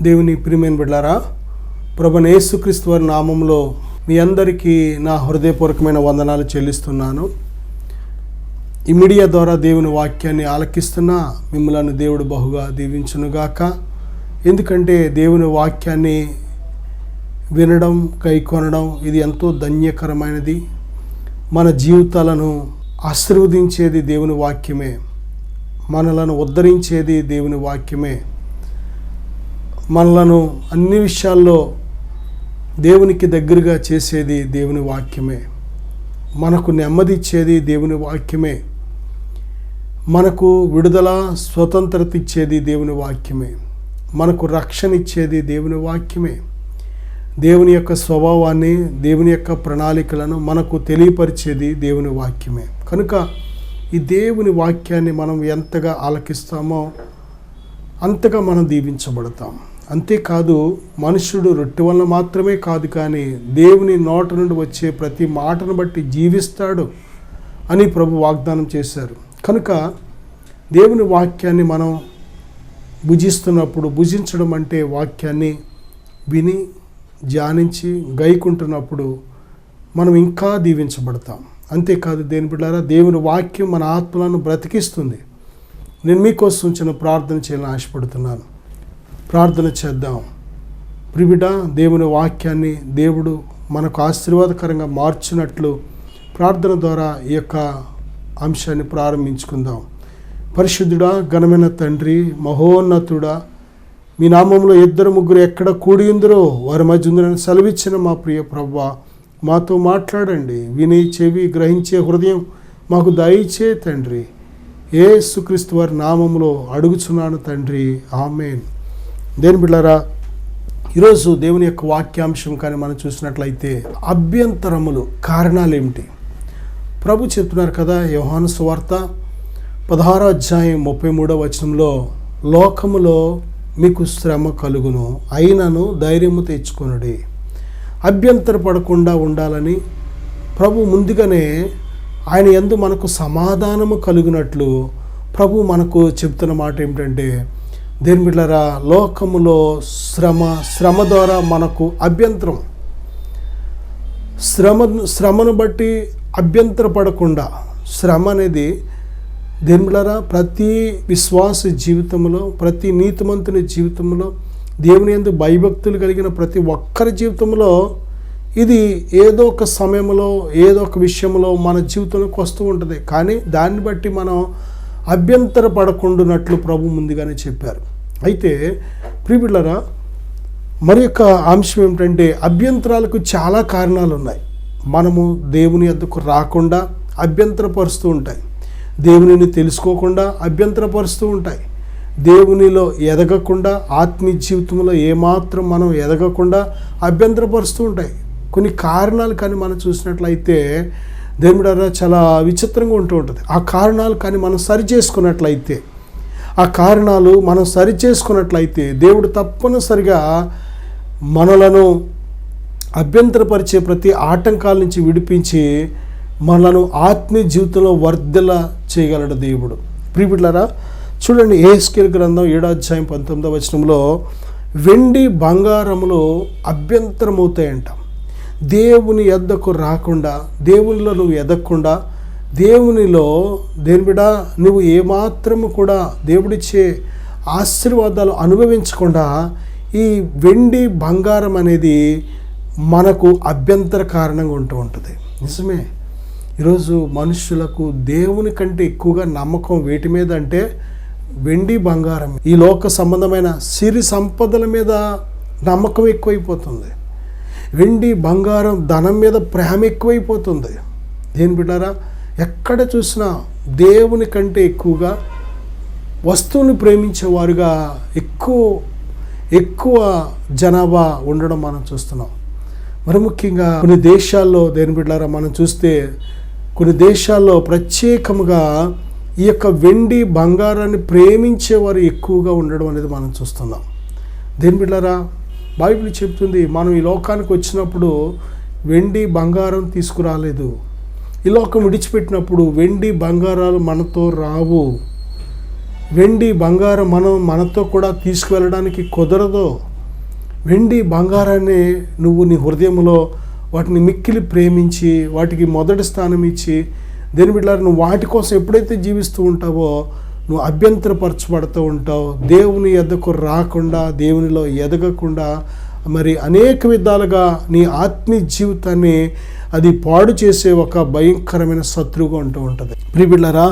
దేవుని ప్రియమైన బిడ్డలారా, ప్రభువైన యేసుక్రీస్తు వారి నామంలో మీ అందరికీ నా హృదయపూర్వకమైన వందనాలు చెల్లిస్తున్నాను. ఈ మీడియా ద్వారా దేవుని వాక్యాన్ని ఆలకిస్తున్న మిమ్మల్ని దేవుడు బహుగా దీవించునుగాక. ఎందుకంటే దేవుని వాక్యాన్ని వినడం, గైకొనడం ఇది ఎంతో ధన్యకరమైనది. మన జీవితాలను ఆశీర్వదించేది దేవుని వాక్యమే, మనలను ఉద్ధరించేది దేవుని వాక్యమే, మనలను అన్ని విషయాల్లో దేవునికి దగ్గరగా చేసేది దేవుని వాక్యమే, మనకు నెమ్మది ఇచ్చేది దేవుని వాక్యమే, మనకు విడుదల స్వతంత్రత ఇచ్చేది దేవుని వాక్యమే, మనకు రక్షణ ఇచ్చేది దేవుని వాక్యమే, దేవుని యొక్క స్వభావాన్ని, దేవుని యొక్క ప్రణాళికలను మనకు తెలియపరిచేది దేవుని వాక్యమే. కనుక ఈ దేవుని వాక్యాన్ని మనం ఎంతగా ఆలకిస్తామో అంతగా మనం దీవించబడతాం. అంతేకాదు, మనుష్యుడు రొట్టె వలన మాత్రమే కాదు, కానీ దేవుని నోట నుండి వచ్చే ప్రతి మాటను బట్టి జీవిస్తాడు అని ప్రభు వాగ్దానం చేశారు. కనుక దేవుని వాక్యాన్ని మనం భుజించడం అంటే వాక్యాన్ని విని ధ్యానించి గైకుంటున్నప్పుడు మనం ఇంకా దీవించబడతాం. అంతేకాదు దేవుని బిడ్డలారా, దేవుని వాక్యం మన ఆత్మలను బ్రతికిస్తుంది. నేను మీకోసం చిన్న ప్రార్థన చేయాలని ఆశపడుతున్నాను. ప్రార్థన చేద్దాం. ప్రిబిడ, దేవుని వాక్యాన్ని దేవుడు మనకు ఆశీర్వాదకరంగా మార్చినట్లు ప్రార్థన ద్వారా ఈ యొక్క అంశాన్ని ప్రారంభించుకుందాం. పరిశుద్ధుడా, ఘనమైన తండ్రి, మహోన్నతుడా, మీ నామంలో 2-3 ఎక్కడ కూడి ఉందరో వారి మధ్య ఉందని సెలవిచ్చిన మా ప్రియ ప్రభువా, మాతో మాట్లాడండి. వినే చెవి, గ్రహించే హృదయం మాకు దయచే తండ్రి. యేసుక్రీస్తు వారి నామంలో అడుగుచున్నాను తండ్రి, ఆమేన్. దేని బిడ్డలారా, ఈరోజు దేవుని యొక్క వాక్యాంశం కానీ మనం చూసినట్లయితే అభ్యంతరములు కారణాలు ఏమిటి? ప్రభు చెప్తున్నారు కదా, యోహాను సువార్త 16వ అధ్యాయం 33వ వచనంలో, లోకములో మీకు శ్రమ కలుగును, అయినను ధైర్యము తెచ్చుకొనుడి. అభ్యంతరపడకుండా ఉండాలని ప్రభు ముందుగానే ఆయన యందు మనకు సమాధానము కలుగునట్లు ప్రభు మనకు చెప్తున్న మాట ఏమిటంటే, దేని బిడ్డలారా, లోకములో శ్రమ ద్వారా మనకు అభ్యంతరం, శ్రమను బట్టి అభ్యంతరపడకుండా, శ్రమ అనేది దేని బిడ్డలారా ప్రతి విశ్వాస జీవితంలో, ప్రతి నీతిమంతుని జీవితంలో, దేవుని యందు భయభక్తులు కలిగిన ప్రతి ఒక్కరి జీవితంలో ఇది ఏదో ఒక సమయంలో, ఏదో ఒక విషయంలో మన జీవితంలోకి వస్తూ ఉంటుంది. కానీ దాన్ని బట్టి మనం అభ్యంతరపడకుండానట్లు ప్రభు ముందుగానే చెప్పారు. అయితే ప్రియబిడ్డలారా, మరి యొక్క అంశం ఏమిటంటే, అభ్యంతరాలకు చాలా కారణాలు ఉన్నాయి. మనము దేవుని యొద్దకు రాకుండా అభ్యంతరపరుస్తూ ఉంటాయి, దేవునిని తెలుసుకోకుండా అభ్యంతరపరుస్తూ ఉంటాయి, దేవునిలో ఎదగకుండా, ఆత్మీయ జీవితంలో ఏమాత్రం మనం ఎదగకుండా అభ్యంతరపరుస్తూ ఉంటాయి. కొన్ని కారణాలు కానీ మనం చూసినట్లయితే దేవుడా చాలా విచిత్రంగా ఉంటూ ఉంటుంది. ఆ కారణాలు కానీ మనం సరిచేసుకున్నట్లయితే దేవుడు తప్పనిసరిగా మనలను అభ్యంతరపరిచే ప్రతి ఆటంకాల నుంచి విడిపించి మనలను ఆత్మీయ జీవితంలో వర్ధిల్ల చేయగలడు దేవుడు. ప్రియబిడ్డలారా, చూడండి, యెహెజ్కేలు గ్రంథం 7వ అధ్యాయం 19వ వచనంలో, వెండి బంగారములు అభ్యంతరమవుతాయంట. దేవుని యొద్దకు రాకుండా, దేవునిలో నువ్వు ఎదగకుండా, దేవునిలో దేని బిడ్డ నువ్వు ఏమాత్రము కూడా దేవుడిచ్చే ఆశీర్వాదాలు అనుభవించకుండా ఈ వెండి బంగారం అనేది మనకు అభ్యంతర కారణంగా ఉంటూ ఉంటుంది. నిజమే, ఈరోజు మనుషులకు దేవుని కంటే ఎక్కువగా నమ్మకం వేటి మీద అంటే వెండి బంగారం, ఈ లోక సంబంధమైన సిరి సంపదల మీద నమ్మకం ఎక్కువైపోతుంది. వెండి బంగారం ధనం మీద ప్రేమ ఎక్కువైపోతుంది. దేని బిడ్డారా, ఎక్కడ చూసినా దేవుని కంటే ఎక్కువగా వస్తువుని ప్రేమించేవారుగా ఎక్కువ జనాభా ఉండడం మనం చూస్తున్నాం. మరి ముఖ్యంగా కొన్ని దేశాల్లో దేని బిడ్డారా మనం చూస్తే, కొన్ని దేశాల్లో ప్రత్యేకముగా ఈ యొక్క వెండి బంగారాన్ని ప్రేమించేవారు ఎక్కువగా ఉండడం అనేది మనం చూస్తున్నాం. దేని బిడ్డారా, బైబిల్ చెప్తుంది, మనం ఈ లోకానికి వచ్చినప్పుడు వెండి బంగారం తీసుకురాలేదు. ఈ లోకం విడిచిపెట్టినప్పుడు వెండి బంగారాలు మనతో రావు. వెండి బంగారం మనతో కూడా తీసుకువెళ్ళడానికి కుదరదు. వెండి బంగారాన్ని నువ్వు నీ హృదయంలో వాటిని మిక్కిలి ప్రేమించి వాటికి మొదటి స్థానం ఇచ్చి దేని బిడ్డలారా నువ్వు వాటి కోసం ఎప్పుడైతే జీవిస్తూ ఉంటావో నువ్వు అభ్యంతరపరచబడుతూ ఉంటావు. దేవుని యొద్దకు రాకుండా, దేవునిలో ఎదగకుండా, మరి అనేక విధాలుగా నీ ఆత్మీయ జీవితాన్ని అది పాడు చేసే ఒక భయంకరమైన శత్రువుగా ఉంటూ ఉంటుంది. ప్రియ బిడ్డలారా,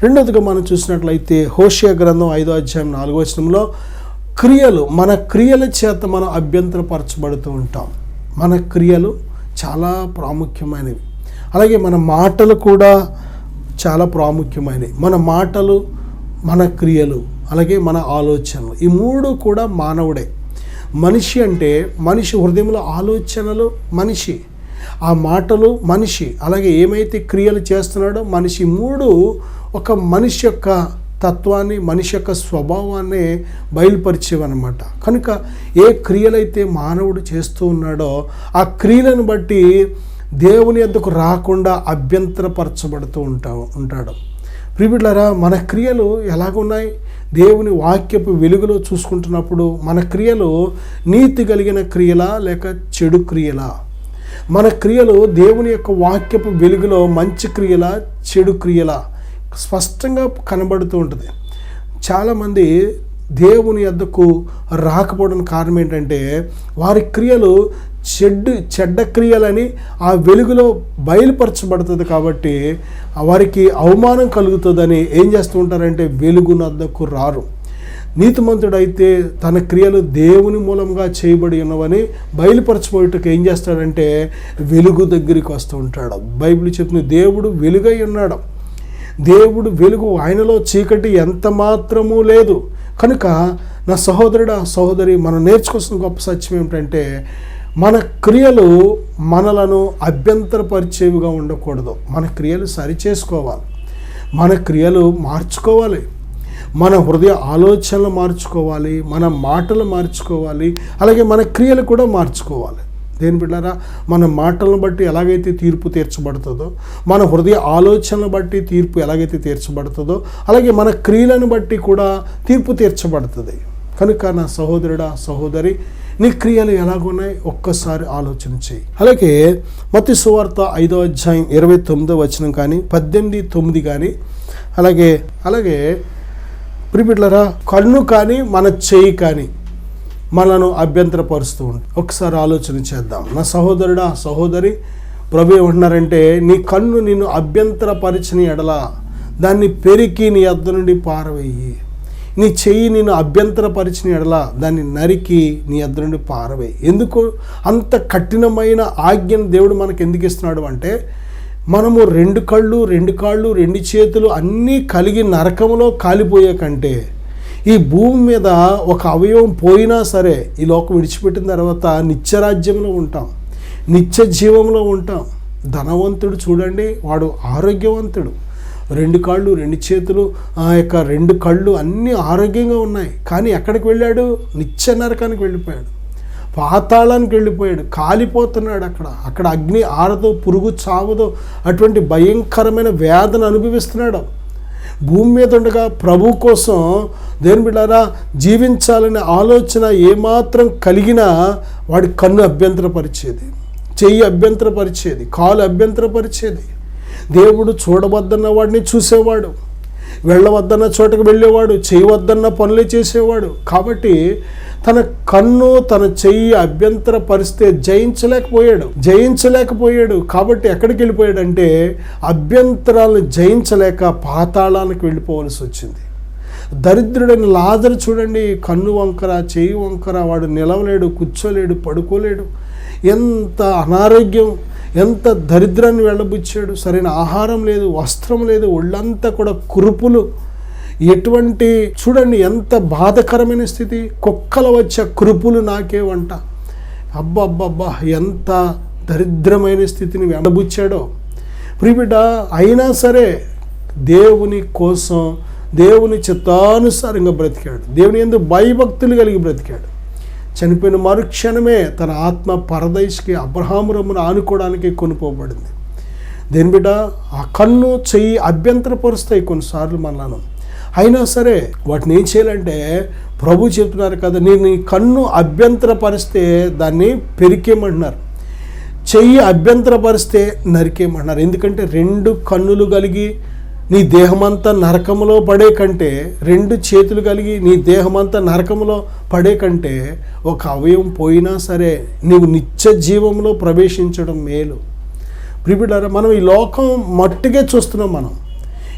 రెండోదిగా మనం చూసినట్లయితే హోషేయ గ్రంథం 5వ అధ్యాయం 4వ వచనంలో క్రియలు, మన క్రియల చేత మనం అభ్యంతరపరచబడుతూ ఉంటాం. మన క్రియలు చాలా ప్రాముఖ్యమైనవి. అలాగే మన మాటలు కూడా చాలా ప్రాముఖ్యమైనవి. మన మాటలు, మన క్రియలు, అలాగే మన ఆలోచనలు, ఈ మూడు కూడా మానవుడే. మనిషి అంటే మనిషి హృదయంలో ఆలోచనలు మనిషి, ఆ మాటలు మనిషి, అలాగే ఏమైతే క్రియలు చేస్తున్నాడో మనిషి. మూడు ఒక మనిషి యొక్క తత్వాన్ని, మనిషి యొక్క స్వభావాన్ని బయలుపరిచేవన్నమాట. కనుక ఏ క్రియలైతే మానవుడు చేస్తూ ఉన్నాడో ఆ క్రియలను బట్టి దేవుని యొద్దకు రాకుండా అభ్యంతరపరచబడుతూ ఉంటాడు. ప్రియ బిడ్డలారా, మన క్రియలు ఎలాగున్నాయి? దేవుని వాక్యపు వెలుగులో చూసుకుంటున్నప్పుడు మన క్రియలు నీతి కలిగిన క్రియలా లేక చెడు క్రియలా? మన క్రియలు దేవుని యొక్క వాక్యపు వెలుగులో మంచి క్రియలా చెడు క్రియలా స్పష్టంగా కనబడుతూ ఉంటుంది. చాలామంది దేవుని యొద్దకు రాకపోవడానికి కారణం ఏంటంటే వారి క్రియలు చెడ్డ క్రియలని ఆ వెలుగులో బయలుపరచబడుతుంది కాబట్టి వారికి అవమానం కలుగుతుందని ఏం చేస్తూ ఉంటారంటే వెలుగునొద్దకు రారు. నీతిమంతుడైతే తన క్రియలు దేవుని మూలంగా చేయబడి ఉన్నవని బయలుపరచబోయేటకు ఏం చేస్తాడంటే వెలుగు దగ్గరికి వస్తూ ఉంటాడు. బైబిల్ చెప్తుంది దేవుడు వెలుగై ఉన్నాడు. దేవుడు వెలుగు, ఆయనలో చీకటి ఎంత మాత్రమూ లేదు. కనుక నా సహోదరుడా, సహోదరి, మనం నేర్చుకోవాల్సిన గొప్ప సత్యం ఏమిటంటే మన క్రియలు మనలను అభ్యంతరపరిచేవిగా ఉండకూడదు. మన క్రియలు సరిచేసుకోవాలి, మన క్రియలు మార్చుకోవాలి, మన హృదయ ఆలోచనలు మార్చుకోవాలి, మన మాటలు మార్చుకోవాలి, అలాగే మన క్రియలు కూడా మార్చుకోవాలి. దేని బిడ్డారా, మన మాటలను బట్టి ఎలాగైతే తీర్పు తీర్చబడుతుందో, మన హృదయ ఆలోచనలు బట్టి తీర్పు ఎలాగైతే తీర్చబడుతుందో, అలాగే మన క్రియలను బట్టి కూడా తీర్పు తీర్చబడుతుంది. కనుక నా సహోదరుడా, సహోదరి, నీ క్రియలు ఎలాగున్నాయి ఒక్కసారి ఆలోచన చేయి. అలాగే మత్తయి సువార్త 5వ అధ్యాయం 29వ వచనం కానీ 18:9 కానీ అలాగే ప్రియ బిడ్డలారా, కన్ను కానీ మన చెయ్యి కానీ మనను అభ్యంతరపరుస్తూ ఉంటుంది. ఒకసారి ఆలోచన చేద్దాం. నా సహోదరుడా, సహోదరి, ప్రభు ఏమంటున్నారంటే నీ కన్ను నిన్ను అభ్యంతరపరిచిన ఎడల దాన్ని పెరికి నీ యొద్ద నుండి పారవేయి. నీ చెయ్యి నిన్ను అభ్యంతరపరిచిన ఎడల దాన్ని నరికి నీ యొద్ద నుండి పారవేయి. ఎందుకు అంత కఠినమైన ఆజ్ఞను దేవుడు మనకు ఎందుకు ఇస్తున్నాడు అంటే మనము 2 కళ్ళు, 2 కాళ్ళు, 2 చేతులు అన్నీ కలిగి నరకంలో కాలిపోయే కంటే ఈ భూమి మీద ఒక అవయవం పోయినా సరే ఈ లోకం విడిచిపెట్టిన తర్వాత నిత్యరాజ్యంలో ఉంటాం, నిత్య జీవంలో ఉంటాం. ధనవంతుడు చూడండి, వాడు ఆరోగ్యవంతుడు, 2 కాళ్ళు, 2 చేతులు, ఆ యొక్క 2 కళ్ళు అన్నీ ఆరోగ్యంగా ఉన్నాయి. కానీ ఎక్కడికి వెళ్ళాడు? నిత్య నరకానికి వెళ్ళిపోయాడు, పాతాళానికి వెళ్ళిపోయాడు, కాలిపోతున్నాడు. అక్కడ అగ్ని ఆరదో, పురుగు చావదో, అటువంటి భయంకరమైన వేదన అనుభవిస్తున్నాడు. భూమి మీద ఉండగా ప్రభు కోసం దేవుని బిడ్డలారా జీవించాలనే ఆలోచన ఏమాత్రం కలిగినా వాడి కన్ను అభ్యంతరపరిచేది, చెయ్యి అభ్యంతరపరిచేది, కాలు అభ్యంతరపరిచేది. దేవుడు చూడవద్దన్న వాడిని చూసేవాడు, వెళ్ళవద్దన్న చోటకు వెళ్ళేవాడు, చేయవద్దన్న పనులే చేసేవాడు. కాబట్టి తన కన్ను, తన చెయ్యి అభ్యంతరపరిస్తే జయించలేకపోయాడు. కాబట్టి ఎక్కడికి వెళ్ళిపోయాడంటే అభ్యంతరాలను జయించలేక పాతాళానికి వెళ్ళిపోవలసి వచ్చింది. దరిద్రుడైన లాజరు చూడండి, కన్ను వంకర, చెయ్యి వంకర, వాడు నిలవలేడు, కూర్చోలేడు, పడుకోలేడు. ఎంత అనారోగ్యం, ఎంత దరిద్రాన్ని వెళ్ళబుచ్చాడు. సరైన ఆహారం లేదు, వస్త్రం లేదు, ఒళ్ళంతా కూడా కురుపులు. ఎటువంటి చూడండి ఎంత బాధకరమైన స్థితి. కుక్కల వచ్చే కురుపులు నాకే వంట. అబ్బబ్బబ్బా, ఎంత దరిద్రమైన స్థితిని వెళ్ళబుచ్చాడో ప్రియబిడ్డ. అయినా సరే దేవుని కోసం, దేవుని చిత్తానుసారంగా బ్రతికాడు, దేవుని యందు భయభక్తులు కలిగి బ్రతికాడు. చనిపోయిన మరుక్షణమే తన ఆత్మ పరదైష్కి అబ్రహాము రొమ్మును ఆనుకోవడానికి కొనుపోబడింది. దేని బిడ్డ, ఆ కన్ను చెయ్యి అభ్యంతరపరుస్తాయి కొన్నిసార్లు మనలను. అయినా సరే వాటిని ఏం చేయాలంటే ప్రభు చెప్తున్నారు కదా, నేను నీ కన్ను అభ్యంతరపరిస్తే దాన్ని పెరికేయమంటున్నారు, చెయ్యి అభ్యంతరపరిస్తే నరికేయమంటున్నారు. ఎందుకంటే 2 కన్నులు కలిగి నీ దేహమంతా నరకములో పడే కంటే, 2 చేతులు కలిగి నీ దేహమంతా నరకములో పడే కంటే, ఒక అవయవం పోయినా సరే నీవు నిత్య జీవంలో ప్రవేశించడం మేలు. ప్రియులారా, మనం ఈ లోకం మట్టుకే చూస్తున్నాం. మనం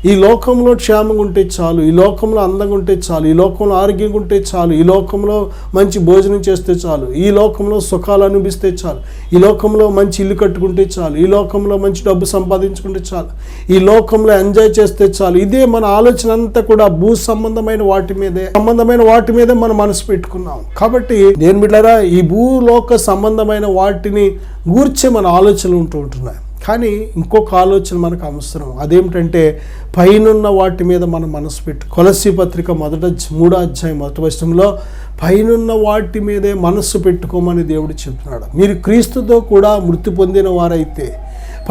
ఈ లోకంలో క్షేమంగా ఉంటే చాలు, ఈ లోకంలో అందంగా ఉంటే చాలు, ఈ లోకంలో ఆరోగ్యంగా ఉంటే చాలు, ఈ లోకంలో మంచి భోజనం చేస్తే చాలు, ఈ లోకంలో సుఖాలు అనుభవిస్తే చాలు, ఈ లోకంలో మంచి ఇల్లు కట్టుకుంటే చాలు, ఈ లోకంలో మంచి డబ్బు సంపాదించుకుంటే చాలు, ఈ లోకంలో ఎంజాయ్ చేస్తే చాలు. ఇదే మన ఆలోచన అంతా కూడా భూ సంబంధమైన వాటి మీదే మనం మనసు పెట్టుకున్నాం. కాబట్టి నేను బిడ్డలారా, ఈ భూలోక సంబంధమైన వాటిని గూర్చే మన ఆలోచనలు ఉంటున్నాయి. కానీ ఇంకొక ఆలోచన మనకు అవసరం. అదేమిటంటే పైనున్న వాటి మీద మనం మనసు పెట్టు. కొలస్సీ పత్రిక 3వ అధ్యాయం 1వ వచనంలో పైనున్న వాటి మీదే మనస్సు పెట్టుకోమని దేవుడు చెప్తున్నాడు. మీరు క్రీస్తుతో కూడా మృతి పొందిన వారైతే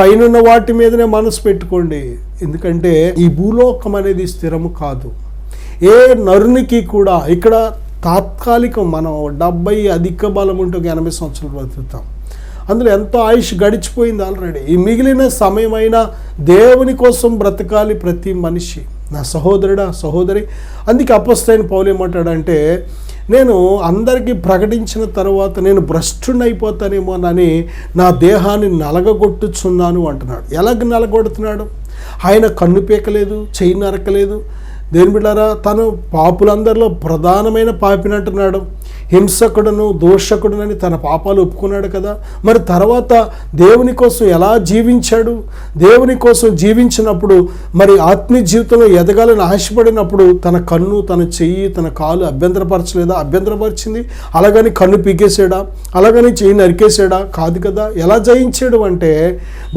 పైనున్న వాటి మీదనే మనసు పెట్టుకోండి. ఎందుకంటే ఈ భూలోకం అనేది స్థిరము కాదు. ఏ నరునికి కూడా ఇక్కడ తాత్కాలికం. మనం 70 అధిక బలం ఉంటే 80 సంవత్సరాలు బతుకుతాం. అందులో ఎంతో ఆయుష్ గడిచిపోయింది ఆల్రెడీ. ఈ మిగిలిన సమయమైనా దేవుని కోసం బ్రతకాలి ప్రతి మనిషి. నా సహోదరుడా, సహోదరి, అందుకే అపొస్తలుడైన పౌలు ఏమంటాడంటే, నేను అందరికీ ప్రకటించిన తర్వాత నేను భ్రష్టుని అయిపోతానేమోనని నా దేహాన్ని నలగగొట్టుచున్నాను అంటున్నాడు. ఎలాగ నలగొడుతున్నాడు? ఆయన కన్ను పీకలేదు, చెయ్యి నరకలేదు. దేని బిడ్డారా, తను పాపులందరిలో ప్రధానమైన పాపినంటున్నాడు. హింసకుడును దోషకుడునని తన పాపాలు ఒప్పుకున్నాడు కదా. మరి తర్వాత దేవుని కోసం ఎలా జీవించాడు? దేవుని కోసం జీవించినప్పుడు, మరి ఆత్మీయ జీవితంలో ఎదగాలని ఆశపడినప్పుడు తన కన్ను, తన చెయ్యి, తన కాలు అభ్యంతరపరచలేదా? అభ్యంతరపరిచింది. అలాగని కన్ను పీకేసాడా? అలాగని చెయ్యి నరికేసాడా? కాదు కదా. ఎలా జయించాడు అంటే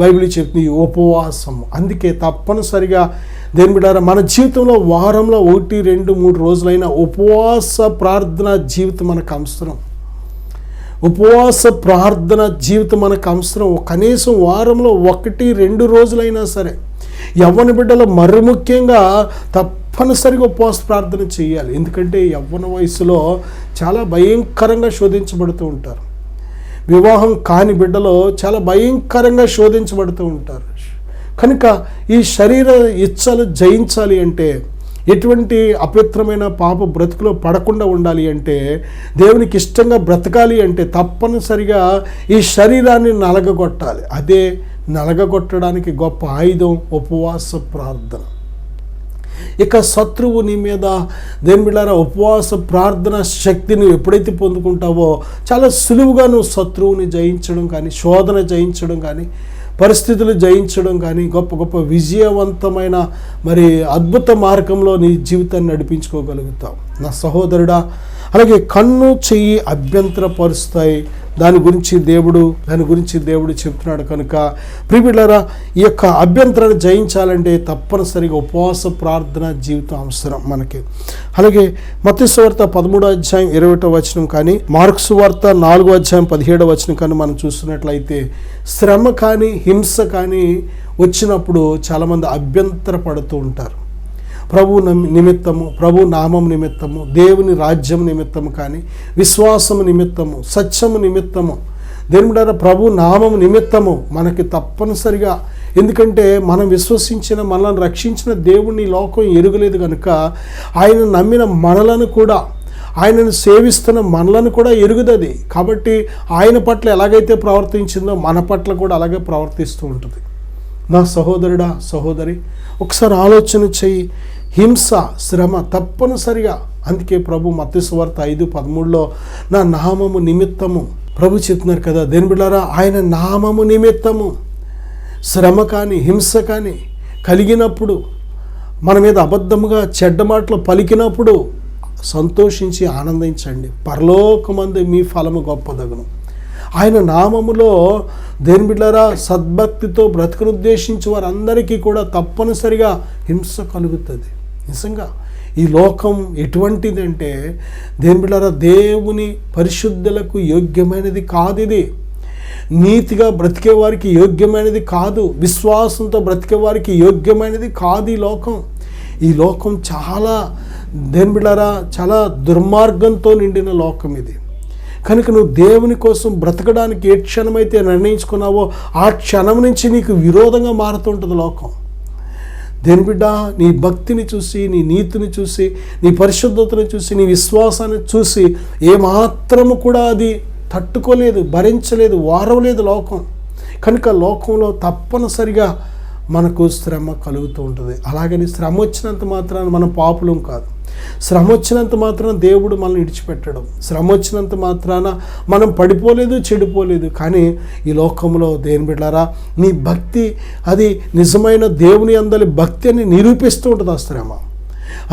బైబిల్ చెప్తుంది ఉపవాసం. అందుకే తప్పనిసరిగా దేని బిడ్డారా, మన జీవితంలో వారంలో 1, 2, 3 రోజులైనా ఉపవాస ప్రార్థన జీవితం మనకు అవసరం. ఉపవాస ప్రార్థన జీవితం మనకు అవసరం. కనీసం వారంలో 1, 2 రోజులైనా సరే యవ్వన బిడ్డలు మరి ముఖ్యంగా తప్పనిసరిగా ఉపవాస ప్రార్థన చేయాలి. ఎందుకంటే యవ్వన వయసులో చాలా భయంకరంగా శోధించబడుతూ ఉంటారు. వివాహం కాని బిడ్డలో చాలా భయంకరంగా శోధించబడుతూ ఉంటారు. కనుక ఈ శరీర ఇచ్చలు జయించాలి అంటే, ఎటువంటి అపవిత్రమైన పాప బ్రతుకులో పడకుండా ఉండాలి అంటే, దేవునికి ఇష్టంగా బ్రతకాలి అంటే తప్పనిసరిగా ఈ శరీరాన్ని నలగగొట్టాలి. అదే నలగగొట్టడానికి గొప్ప ఆయుధం ఉపవాస ప్రార్థన. ఇక శత్రువు నీ మీద దేని బిడ్డారా, ఉపవాస ప్రార్థన శక్తిని ఎప్పుడైతే పొందుకుంటావో చాలా సులువుగా నువ్వు శత్రువుని జయించడం కానీ, శోధన జయించడం కానీ, పరిస్థితులు జయించడం కానీ, గొప్ప గొప్ప విజయవంతమైన మరి అద్భుత మార్గంలో నీ జీవితాన్ని నడిపించుకోగలుగుతావు. నా సహోదరుడా, అలాగే కన్ను చెయ్యి అభ్యంతరపరుస్తాయి. దాని గురించి దేవుడు చెప్తున్నాడు. కనుక ప్రియబిడ్డలారా, ఈ యొక్క అభ్యంతరాన్ని జయించాలంటే తప్పనిసరిగా ఉపవాస ప్రార్థన జీవితం అవసరం మనకి. అలాగే మత్తయి సువార్త 13వ అధ్యాయం 21వ వచనం కానీ, మార్కు సువార్త 4వ అధ్యాయం 17వ వచనం కానీ మనం చూస్తున్నట్లయితే, శ్రమ కానీ హింస కానీ వచ్చినప్పుడు చాలామంది అభ్యంతర పడుతూ ఉంటారు. ప్రభు నిమిత్తము, ప్రభు నామం నిమిత్తము, దేవుని రాజ్యం నిమిత్తము కానీ, విశ్వాసము నిమిత్తము, సత్యము నిమిత్తము, దేని ద్వారా ప్రభు నామం నిమిత్తము మనకి తప్పనిసరిగా. ఎందుకంటే మనం విశ్వసించిన, మనల్ని రక్షించిన దేవుని లోకం ఎరుగలేదు కనుక ఆయన నమ్మిన మనలను కూడా, ఆయనను సేవిస్తున్న మనలను కూడా ఎరుగుదది. కాబట్టి ఆయన పట్ల ఎలాగైతే ప్రవర్తించిందో మన పట్ల కూడా అలాగే ప్రవర్తిస్తూ ఉంటుంది. నా సహోదరుడా, సహోదరి, ఒకసారి ఆలోచన చెయ్యి. హింస, శ్రమ తప్పనిసరిగా. అందుకే ప్రభు మత్తయి సువార్త 5:13లో నా నామము నిమిత్తము ప్రభు చెప్తున్నారు కదా. దేని బిడ్డారా, ఆయన నామము నిమిత్తము శ్రమ కానీ హింస కానీ కలిగినప్పుడు, మన మీద అబద్ధముగా చెడ్డ మాటలు పలికినప్పుడు సంతోషించి ఆనందించండి. పరలోకమందు మీ ఫలము గొప్పదగును. ఆయన నామములో దేని బిడ్డారా, సద్భక్తితో బ్రతుకునుద్దేశించి వారందరికీ కూడా తప్పనిసరిగా హింస కలుగుతుంది. నిజంగా ఈ లోకం ఎటువంటిదంటే దేని బిడ్డారా, దేవుని పరిశుద్ధులకు యోగ్యమైనది కాదు. ఇది నీతిగా బ్రతికే వారికి యోగ్యమైనది కాదు. విశ్వాసంతో బ్రతికే వారికి యోగ్యమైనది కాదు ఈ లోకం. ఈ లోకం చాలా బిడ్డలారా చాలా దుర్మార్గంతో నిండిన లోకం ఇది. కనుక నువ్వు దేవుని కోసం బ్రతకడానికి ఏ క్షణమైతే నిర్ణయించుకున్నావో ఆ క్షణం నుంచి నీకు విరోధంగా మారుతుంటుంది లోకం. బిడ్డ, నీ భక్తిని చూసి, నీ నీతిని చూసి, నీ పరిశుద్ధతను చూసి, నీ విశ్వాసాన్ని చూసి ఏమాత్రము కూడా అది తట్టుకోలేదు, భరించలేదు, వారవలేదు లోకం. కనుక లోకంలో తప్పనిసరిగా మనకు శ్రమ కలుగుతూ ఉంటుంది. అలాగని శ్రమ వచ్చినంత మాత్రాన మనం పాపులం కాదు. శ్రమ వచ్చినంత మాత్రాన దేవుడు మనల్ని విడిచిపెట్టడం, శ్రమ వచ్చినంత మాత్రాన మనం పడిపోలేదు, చెడిపోలేదు. కానీ ఈ లోకంలో బిడ్డలారా, నీ భక్తి అది నిజమైన దేవుని యందలి భక్తి అని నిరూపిస్తూ ఉంటుంది ఆ శ్రమ.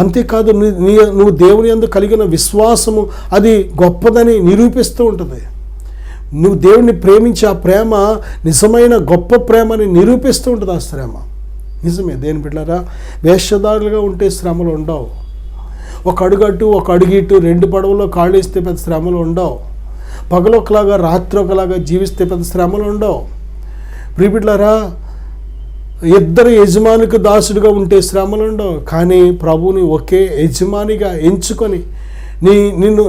అంతేకాదు నువ్వు దేవుని యందు కలిగిన విశ్వాసము అది గొప్పదని నిరూపిస్తూ ఉంటుంది. నువ్వు దేవుణ్ణి ప్రేమించి ఆ ప్రేమ నిజమైన గొప్ప ప్రేమని నిరూపిస్తూ ఉంటుంది ఆ శ్రమ. నిజమే బిడ్డలారా, వేషధారులుగా ఉంటే శ్రమలు ఉండవు. ఒక అడుగట్టు ఒక అడుగిట్టు రెండు పడవలో కాళ్ళు వేస్తే పెద్ద శ్రమలు ఉండవు. పగలు ఒకలాగా రాత్రి ఒకలాగా జీవిస్తే పెద్ద శ్రమలు ఉండవు. ప్రియబిడ్డలారా, ఇద్దరు యజమానికి దాసుడిగా ఉంటే శ్రమలు ఉండవు. కానీ ప్రభుని ఒకే యజమానిగా ఎంచుకొని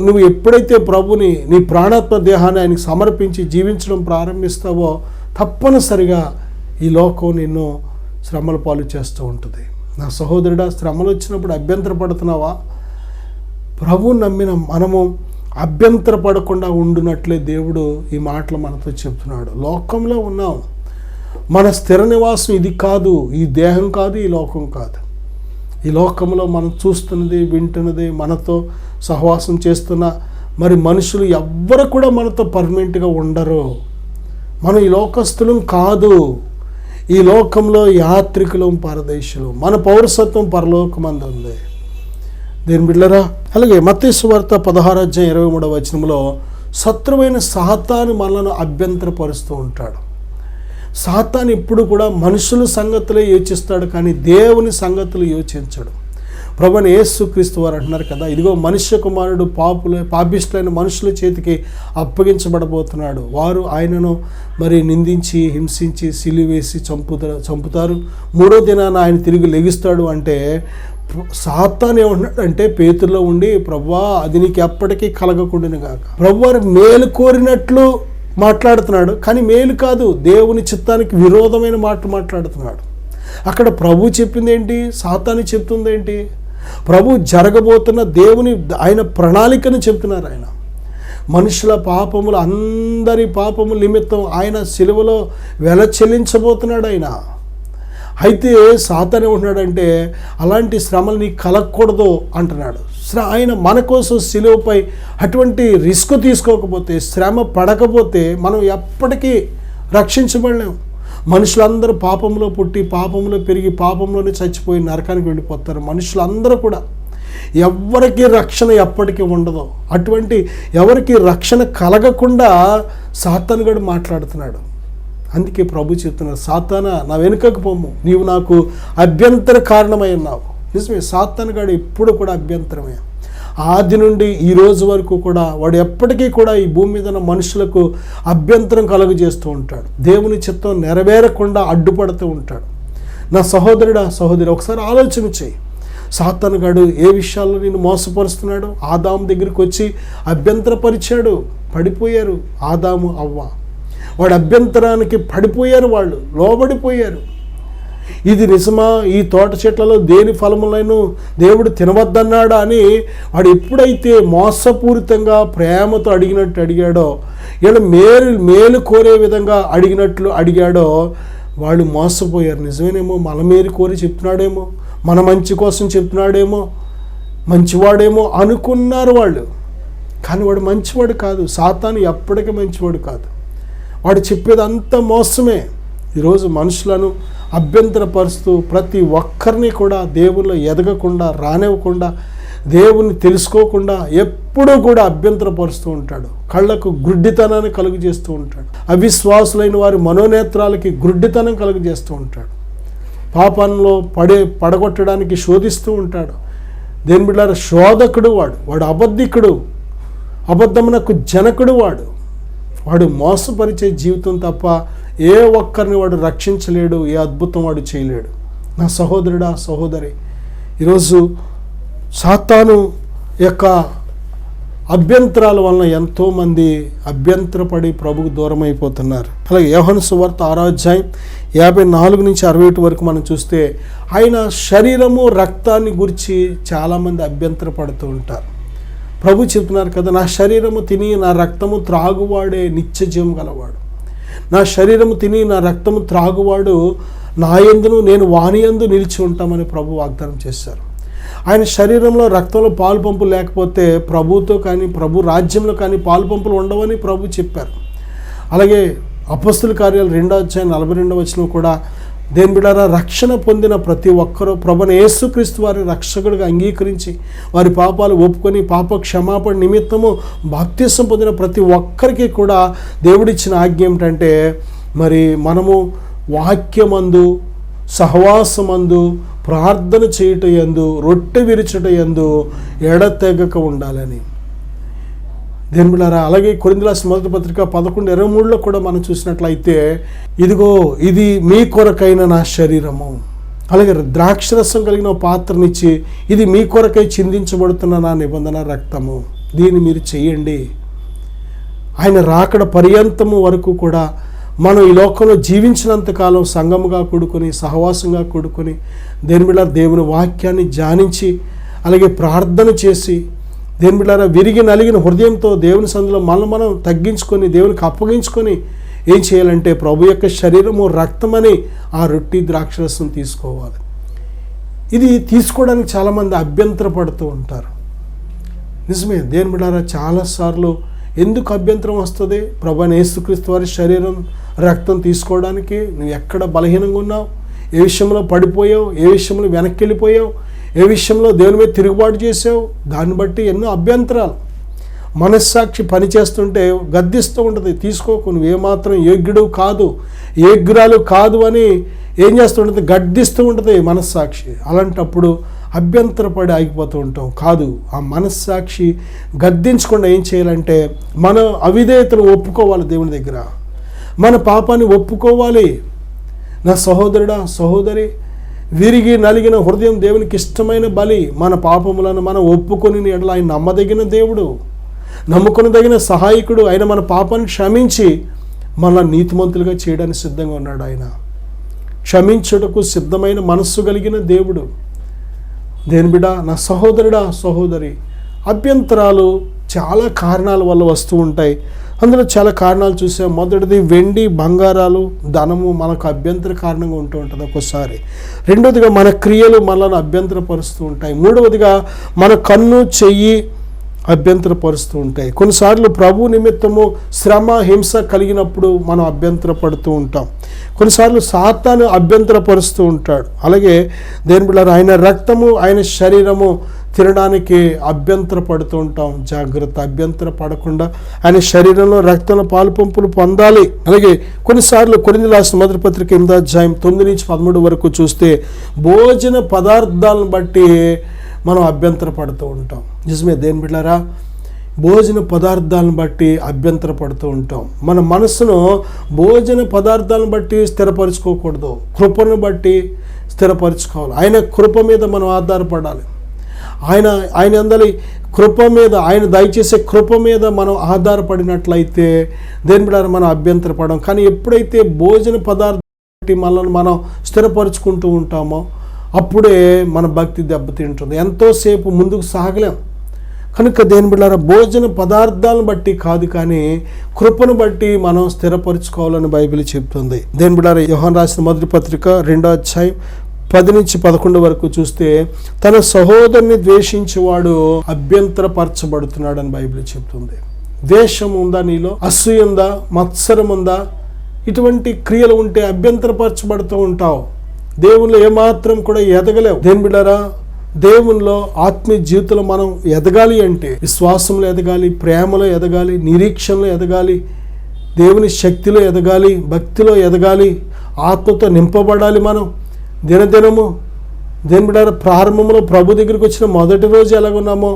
నువ్వు ఎప్పుడైతే ప్రభుని నీ ప్రాణాత్మ దేహాన్ని ఆయనకు సమర్పించి జీవించడం ప్రారంభిస్తావో తప్పనిసరిగా ఈ లోకం నిన్ను శ్రమల పాలు చేస్తూ ఉంటుంది. నా సహోదరుడా, శ్రమలు వచ్చినప్పుడు అభ్యంతర పడుతున్నావా? ప్రభువు నమ్మిన మనము అభ్యంతర పడకుండా ఉండునట్లే దేవుడు ఈ మాటలు మనతో చెప్తున్నాడు. లోకంలో ఉన్నాం, మన స్థిర నివాసం ఇది కాదు, ఈ దేహం కాదు, ఈ లోకం కాదు. ఈ లోకంలో మనం చూస్తున్నది, వింటున్నది, మనతో సహవాసం చేస్తున్న మరి మనుషులు ఎవ్వరు కూడా మనతో పర్మనెంట్గా ఉండరు. మనం ఈ లోకస్తులం కాదు. ఈ లోకంలో యాత్రికులం, పరదేశులు. మన పౌరసత్వం పరలోకమందు ఉంది. బిడ్డలారా, అలాగే మత్తయి సువార్త 16:23 శత్రువైన సాతాను మనలను అభ్యంతరపరుస్తూ ఉంటాడు. సాతాను ఎప్పుడు కూడా మనుషుల సంగతులే యోచిస్తాడు, కానీ దేవుని సంగతులు యోచించడు. ప్రభువైన యేసుక్రీస్తు వారు అంటున్నారు కదా, ఇదిగో మనుష్య కుమారుడు పాపిష్టులైన మనుషుల చేతికి అప్పగించబడబోతున్నాడు. వారు ఆయనను మరి నిందించి, హింసించి, సిలువేసి చంపుతారు. మూడో దినాన ఆయన తిరిగి లెగిస్తాడు. అంటే సాతాను ఏమంటున్నాడంటే పేతురులో ఉండి, ప్రభువా అది నీకు ఎప్పటికీ కలగకుండాను గాక. ప్రభువారు మేలు కోరినట్లు మాట్లాడుతున్నాడు, కానీ మేలు కాదు, దేవుని చిత్తానికి విరోధమైన మాట మాట్లాడుతున్నాడు. అక్కడ ప్రభు చెప్పింది ఏంటి, సాతాను చెప్తుంది ఏంటి? ప్రభు జరగబోతున్న దేవుని ఆయన ప్రణాళికను చెప్తున్నారు. ఆయన మనుషుల పాపములు, అందరి పాపముల నిమిత్తం ఆయన సిలువలో వెల చెల్లించబోతున్నాడు ఆయన. అయితే సాతాను ఏమంటున్నాడంటే అలాంటి శ్రమలు నీకు కలగకూడదు అంటున్నాడు. ఆయన మన కోసం సిలువపై అటువంటి రిస్క్ తీసుకోకపోతే, శ్రమ పడకపోతే మనం ఎప్పటికీ రక్షించబడలేము. మనుషులందరూ పాపంలో పుట్టి, పాపంలో పెరిగి, పాపంలోనే చచ్చిపోయి నరకానికి వెళ్ళిపోతారు. మనుషులందరూ కూడా ఎవరికి రక్షణ ఎప్పటికీ ఉండదు. అటువంటి ఎవరికి రక్షణ కలగకుండా సాతాను గడు మాట్లాడుతున్నాడు. అందుకే ప్రభు చెప్తున్నారు, సాతానా నా వెనుకకు పొమ్ము, నీవు నాకు అభ్యంతర కారణమై ఉన్నావు. నిజమే, సాతాను గడు ఎప్పుడు కూడా అభ్యంతరమే. ఆది నుండి ఈ రోజు వరకు కూడా వాడు ఎప్పటికీ కూడా ఈ భూమి మీద మనుషులకు అభ్యంతరం కలుగజేస్తూ ఉంటాడు. దేవుని చిత్తం నెరవేరకుండా అడ్డుపడుతూ ఉంటాడు. నా సహోదరుడా, సహోదరి, ఒకసారి ఆలోచన చేయి. సాతాను గాడు ఏ విషయాల్లో నేను మోసపరుస్తున్నాడు? ఆదాము దగ్గరికి వచ్చి అభ్యంతరపరిచాడు, పడిపోయారు ఆదాము అవ్వ. వాడు అభ్యంతరానికి పడిపోయారు, వాళ్ళు లోబడిపోయారు. ఇది నిజమా? ఈ తోట చెట్లలో దేని ఫలములను దేవుడు తినవద్దన్నాడా అని వాడు ఎప్పుడైతే మోసపూరితంగా ప్రేమతో అడిగాడో, ఇలా మేలు కోరే విధంగా అడిగాడో వాళ్ళు మోసపోయారు. నిజమేనేమో, మన మేలు కోరి చెప్తున్నాడేమో, మన మంచి కోసం చెప్తున్నాడేమో, మంచివాడేమో అనుకున్నారు వాళ్ళు. కానీ వాడు మంచివాడు కాదు. సాతాను ఎప్పటికీ మంచివాడు కాదు. వాడు చెప్పేది అంత మోసమే. ఈరోజు మనుషులను అభ్యంతరపరుస్తూ ప్రతి ఒక్కరిని కూడా దేవుళ్ళు ఎదగకుండా, రానివ్వకుండా, దేవుని తెలుసుకోకుండా ఎప్పుడూ కూడా అభ్యంతరపరుస్తూ ఉంటాడు. కళ్ళకు గుడ్డితనాన్ని కలుగజేస్తూ ఉంటాడు. అవిశ్వాసులైన వారి మనోనేత్రాలకి గుడ్డితనం కలుగజేస్తూ ఉంటాడు. పాపంలో పడగొట్టడానికి శోధిస్తూ ఉంటాడు. దేని బిడ్డలారా, శోధకుడు వాడు అబద్ధికుడు, అబద్ధమునకు జనకుడు వాడు మోసపరిచే జీవితం తప్ప ఏ ఒక్కరిని వాడు రక్షించలేడు, ఏ అద్భుతం వాడు చేయలేడు. నా సహోదరుడా, సహోదరి, ఈరోజు సాతాను యొక్క అభ్యంతరాల వలన ఎంతోమంది అభ్యంతరపడి ప్రభుకు దూరం అయిపోతున్నారు. అలాగే యోహాను సువార్త 6వ అధ్యాయం 54 నుంచి 61 వరకు మనం చూస్తే ఆయన శరీరము రక్తాన్ని గురించి చాలామంది అభ్యంతరపడుతూ ఉంటారు. ప్రభు చెప్తున్నారు కదా, నా శరీరము తిని నా రక్తము త్రాగువాడే నిత్య జీవం గలవాడు. నా శరీరము తిని నా రక్తము త్రాగువాడు నా యందును నేను వాని యందు నిలిచి ఉంటామని ప్రభు వాగ్దానం చేశారు. ఆయన శరీరంలో రక్తంలో పాలు పంపులు లేకపోతే ప్రభుతో కానీ ప్రభు రాజ్యంలో కానీ పాలు పంపులు ఉండవని ప్రభు చెప్పారు. అలాగే అపొస్తలుల కార్యాలు 2వ అధ్యాయం 42వ వచనం కూడా దేని బిడ్డారా, రక్షణ పొందిన ప్రతి ఒక్కరూ ప్రభువైన యేసుక్రీస్తు వారి రక్షకుడిగా అంగీకరించి వారి పాపాలు ఒప్పుకొని పాప క్షమాపణ నిమిత్తము బాప్తిసం పొందిన ప్రతి ఒక్కరికి కూడా దేవుడిచ్చిన ఆజ్ఞ ఏమిటంటే, మరి మనము వాక్యమందు సహవాసమందు ప్రార్థన చేయుట యందు రొట్టె విరుచుట యందు ఎడతెగక ఉండాలని. దేని బిడ్డారా, అలాగే కొరింథీయులకు రాసిన మొదటి పత్రిక 11:23లో కూడా మనం చూసినట్లయితే, ఇదిగో ఇది మీ కొరకైన నా శరీరము, అలాగే ద్రాక్షరసం కలిగిన పాత్రనిచ్చి ఇది మీ కొరకై చిందించబడుతున్న నా నిబంధన రక్తము, దీన్ని మీరు చెయ్యండి. ఆయన రాకడ పర్యంతము వరకు కూడా మనం ఈ లోకంలో జీవించినంతకాలం సంఘముగా కూడుకొని సహవాసంగా కూడుకొని దేని బిడ్డ దేవుని వాక్యాన్ని ధ్యానించి అలాగే ప్రార్థన చేసి దేని బిడ్డారా విరిగి నలిగిన హృదయంతో దేవుని సన్నిధిలో మనం తగ్గించుకొని దేవునికి అప్పగించుకొని ఏం చేయాలంటే ప్రభు యొక్క శరీరము రక్తమని ఆ రొట్టి ద్రాక్షరసం తీసుకోవాలి. ఇది తీసుకోవడానికి చాలామంది అభ్యంతరపడుతూ ఉంటారు. నిజమే, దేని బిడ్డారా చాలాసార్లు ఎందుకు అభ్యంతరం వస్తుంది? ప్రభువైన యేసుక్రీస్తు వారి శరీరం రక్తం తీసుకోవడానికి నువ్వు ఎక్కడ బలహీనంగా ఉన్నావు, ఏ విషయంలో పడిపోయావు, ఏ విషయంలో వెనక్కి వెళ్ళిపోయావు, ఏ విషయంలో దేవుని మీద తిరుగుబాటు చేసావు, దాన్ని బట్టి ఎన్నో అభ్యంతరాలు. మనస్సాక్షి పనిచేస్తుంటే గద్దిస్తూ ఉంటుంది, తీసుకోకు, నువ్వు ఏమాత్రం యోగ్యుడు కాదు, యోగ్యురాలు కాదు అని ఏం చేస్తుంటుంది, గద్దిస్తూ ఉంటుంది మనస్సాక్షి. అలాంటప్పుడు అభ్యంతరపడి ఆగిపోతూ ఉంటాం. కాదు, ఆ మనస్సాక్షి గద్దించకుండా ఏం చేయాలంటే మన అవిధేయతను ఒప్పుకోవాలి, దేవుని దగ్గర మన పాపాన్ని ఒప్పుకోవాలి. నా సహోదరుడా సహోదరి, విరిగి నలిగిన హృదయం దేవునికి ఇష్టమైన బలి. మన పాపములను మనం ఒప్పుకొని ఎడల ఆయన నమ్మదగిన దేవుడు, నమ్ముకొనదగిన సహాయకుడు. ఆయన మన పాపాన్ని క్షమించి మన నీతిమంతులుగా చేయడానికి సిద్ధంగా ఉన్నాడు. ఆయన క్షమించుటకు సిద్ధమైన మనస్సు కలిగిన దేవుడు. దేని బిడ్డ, నా సహోదరుడా సహోదరి, అభ్యంతరాలు చాలా కారణాల వల్ల వస్తూ ఉంటాయి. అందులో చాలా కారణాలు చూసాం. మొదటిది వెండి బంగారాలు ధనము మనకు అభ్యంతర కారణంగా ఉంటూ ఉంటుంది ఒక్కోసారి. రెండవదిగా మన క్రియలు మనల్ని అభ్యంతరపరుస్తూ ఉంటాయి. మూడవదిగా మన కన్ను చెయ్యి అభ్యంతరపరుస్తూ ఉంటాయి. కొన్నిసార్లు ప్రభు నిమిత్తము శ్రమ హింస కలిగినప్పుడు మనం అభ్యంతరపడుతూ ఉంటాం. కొన్నిసార్లు సాతాను అభ్యంతరపరుస్తూ ఉంటాడు. అలాగే దేని బిడ్డలారా, ఆయన రక్తము ఆయన శరీరము తినడానికి అభ్యంతర పడుతూ ఉంటాం. జాగ్రత్త, అభ్యంతర పడకుండా ఆయన శరీరంలో రక్తంలో పాలు పంపులు పొందాలి. అలాగే కొన్నిసార్లు కొరింథీయులకు రాసిన మొదటి పత్రిక 8వ అధ్యాయం 9 నుంచి 13 వరకు చూస్తే భోజన పదార్థాలను బట్టి మనం అభ్యంతర పడుతూ ఉంటాం. నిజమే దేని బిడ్డలారా, భోజన పదార్థాలను బట్టి అభ్యంతర పడుతూ ఉంటాం. మన మనసును భోజన పదార్థాలను బట్టి స్థిరపరచుకోకూడదు, కృపను బట్టి స్థిరపరచుకోవాలి. ఆయన కృప మీద మనం ఆధారపడాలి. ఆయన అందరి కృప మీద, ఆయన దయచేసే కృప మీద మనం ఆధారపడినట్లయితే దేని బిడ్డ మనం అభ్యంతరపడం. కానీ ఎప్పుడైతే భోజన పదార్థాలు మనల్ని మనం స్థిరపరుచుకుంటూ ఉంటామో అప్పుడే మన భక్తి దెబ్బతింటుంది, ఎంతోసేపు ముందుకు సాగలేం. కనుక దేని బిడ్డలారా, భోజన పదార్థాలను బట్టి కాదు కానీ కృపను బట్టి మనం స్థిరపరచుకోవాలని బైబిల్ చెప్తుంది. దేని బిడ్డలారా, యోహాను రాసిన మొదటి పత్రిక 2వ అధ్యాయం 10 నుంచి 11 వరకు చూస్తే తన సహోదరుని ద్వేషించేవాడు అభ్యంతరపరచబడుతున్నాడు అని బైబిల్ చెప్తుంది. ద్వేషం ఉందా నీలో? అసూయ ఉందా? మత్సరం ఉందా? ఇటువంటి క్రియలు ఉంటే అభ్యంతరపరచబడుతూ ఉంటావు. దేవునిలో ఏమాత్రం కూడా ఎదగలేవు. దేని బిడ్డలారా, దేవునిలో ఆత్మీయ జీవితంలో మనం ఎదగాలి అంటే విశ్వాసంలో ఎదగాలి, ప్రేమలో ఎదగాలి, నిరీక్షణలో ఎదగాలి, దేవుని శక్తిలో ఎదగాలి, భక్తిలో ఎదగాలి, ఆత్మతో నింపబడాలి. మనం దినదినము దేని బిడ్డలారా, ప్రారంభంలో ప్రభు దగ్గరికి వచ్చిన మొదటి రోజు ఎలాగున్నామో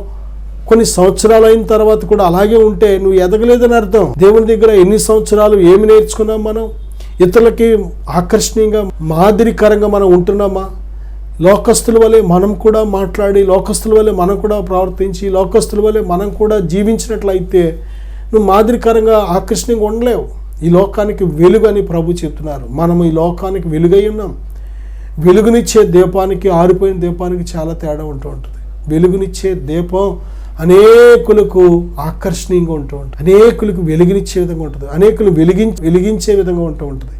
కొన్ని సంవత్సరాలు అయిన తర్వాత కూడా అలాగే ఉంటే నువ్వు ఎదగలేదని అర్థం. దేవుని దగ్గర ఎన్ని సంవత్సరాలు ఏమి నేర్చుకున్నాం? మనం ఇతరులకి ఆకర్షణీయంగా మాదిరికరంగా మనం ఉంటున్నామా? లోకస్తుల వలె మనం కూడా మాట్లాడి, లోకస్తుల వలె మనం కూడా ప్రవర్తించి, లోకస్తుల వలె మనం కూడా జీవించినట్లయితే నువ్వు మాదిరికరంగా ఆకర్షణీయంగా ఉండలేవు. ఈ లోకానికి వెలుగు అని ప్రభు చెప్తున్నారు. మనం ఈ లోకానికి వెలుగై ఉన్నాం. వెలుగునిచ్చే దీపానికి, ఆరిపోయిన దీపానికి చాలా తేడా ఉంటూ ఉంటుంది. వెలుగునిచ్చే దీపం అనేకులకు ఆకర్షణీయంగా ఉంటూ ఉంటుంది, అనేకులకు వెలుగునిచ్చే విధంగా ఉంటుంది, అనేకులు వెలిగించే విధంగా ఉంటూ ఉంటుంది.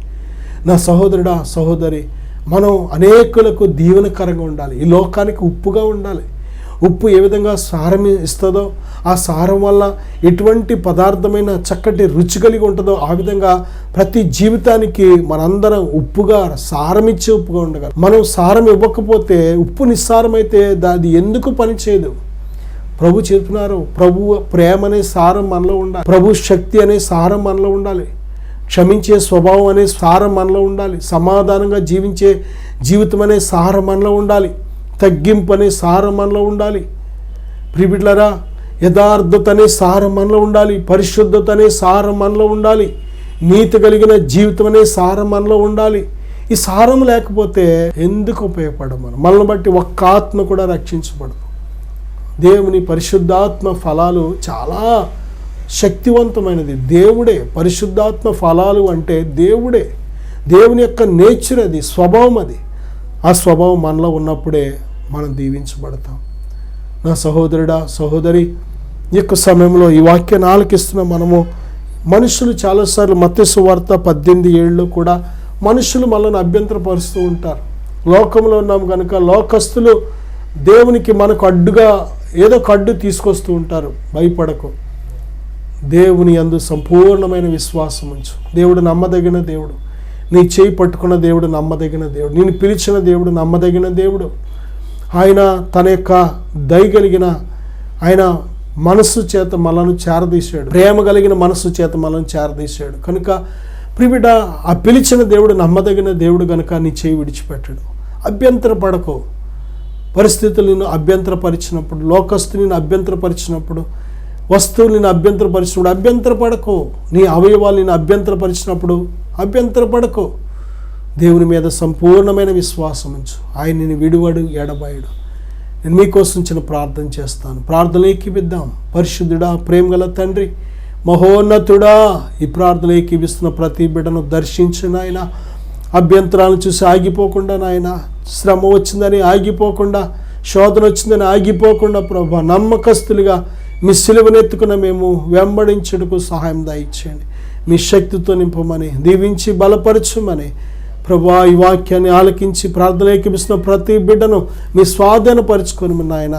నా సహోదరుడా, సహోదరి, మనం అనేకులకు దీవెనకరంగా ఉండాలి. ఈ లోకానికి ఉప్పుగా ఉండాలి. ఉప్పు ఏ విధంగా సారం ఇస్తుందో, ఆ సారం వల్ల ఎటువంటి పదార్థమైన చక్కటి రుచి కలిగి ఉంటుందో, ఆ విధంగా ప్రతి జీవితానికి మనందరం ఉప్పుగా, సారం ఇచ్చే ఉప్పుగా ఉండగలం. మనం సారం ఇవ్వకపోతే, ఉప్పు నిస్సారమైతే అది ఎందుకు పనిచేయదు? ప్రభు చెప్తున్నారు, ప్రభు ప్రేమ అనే సారం మనలో ఉండాలి, ప్రభు శక్తి అనే సారం మనలో ఉండాలి, క్షమించే స్వభావం అనే సారం మనలో ఉండాలి, సమాధానంగా జీవించే జీవితం అనే సారం మనలో ఉండాలి, తగ్గింపు అనే సారం మనలో ఉండాలి. ప్రియబిడ్డలారా, యథార్థత అనే సారం మనలో ఉండాలి, పరిశుద్ధత అనే సారం మనలో ఉండాలి, నీతి కలిగిన జీవితం అనే సారం మనలో ఉండాలి. ఈ సారం లేకపోతే ఎందుకు ఉపయోగపడదు? మనల్ని బట్టి ఒక్క ఆత్మ కూడా రక్షించబడదు. దేవుని పరిశుద్ధాత్మ ఫలాలు చాలా శక్తివంతమైనది. దేవుడే పరిశుద్ధాత్మ ఫలాలు అంటే దేవుడే, దేవుని యొక్క నేచర్ అది, స్వభావం అది. ఆ స్వభావం మనలో ఉన్నప్పుడే మనం దీవించబడతాం. నా సహోదరుడా, సహోదరి, ఈ యొక్క సమయంలో ఈ వాక్యాన్ని ఆలకిస్తున్న మనము మనుషులు చాలాసార్లు మత్తయి సువార్త 18:7 కూడా మనుషులు మనల్ని అభ్యంతరపరుస్తూ ఉంటారు. లోకంలో ఉన్నాం కనుక లోకస్తులు దేవునికి మనకు అడ్డుగా ఏదో ఒక అడ్డు తీసుకొస్తూ ఉంటారు. భయపడకు, దేవుని యందు సంపూర్ణమైన విశ్వాసం ఉంచు. దేవుడు నమ్మదగిన దేవుడు, నీ చేయి పట్టుకున్న దేవుడు నమ్మదగిన దేవుడు, నేను పిలిచిన దేవుడు నమ్మదగిన దేవుడు. ఆయన తన యొక్క దయగలిగిన ఆయన మనస్సు చేత మనల్ని చేరదీశాడు, ప్రేమ కలిగిన మనస్సు చేత మనల్ని చేరదీశాడు. కనుక ప్రియబిడ్డ, ఆ పిలిచిన దేవుడు నమ్మదగిన దేవుడు కనుక నీ చేయి విడిచిపెట్టాడు. అభ్యంతరపడకు. పరిస్థితులు నిన్ను అభ్యంతరపరిచినప్పుడు, లోకస్తులు నిన్ను అభ్యంతరపరిచినప్పుడు, వస్తువులు నిన్ను అభ్యంతరపరిచినప్పుడు అభ్యంతరపడకు. నీ అవయవాలు నిన్ను అభ్యంతరపరిచినప్పుడు అభ్యంతరపడకు. దేవుని మీద సంపూర్ణమైన విశ్వాసం ఉంచు. ఆయన నిన్ను విడువడు, ఎడబాయడు. నేను మీకోసం చిన్న ప్రార్థన చేస్తాను. ప్రార్థన ఏకీపిద్దాం. పరిశుద్ధుడా, ప్రేమగల తండ్రి, మహోన్నతుడా, ఈ ప్రార్థన ఏకీపిస్తున్న ప్రతి బిడ్డను దర్శించు నాయన. అభ్యంతరాలను చూసి ఆగిపోకుండా నాయన, శ్రమ వచ్చిందని ఆగిపోకుండా, శోధన వచ్చిందని ఆగిపోకుండా ప్రభా, నమ్మకస్తులుగా మీ సిలువనెత్తుకున్న మేము వెంబడించుటకు సహాయం దయచేయండి. మీ శక్తితో నింపమని, దీవించి బలపరచుమని ప్రభా, ఈ వాక్యాన్ని ఆలకించి ప్రార్థన ఏకీపిస్తున్న ప్రతి బిడ్డను మీ స్వాధీనపరచుకొని నాయన,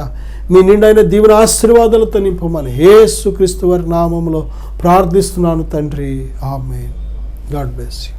మీ నిండైన దీవెన ఆశీర్వాదాలతో నింపమని యేసుక్రీస్తు వారి నామములో ప్రార్థిస్తున్నాను తండ్రి. ఆమేన్. God bless you.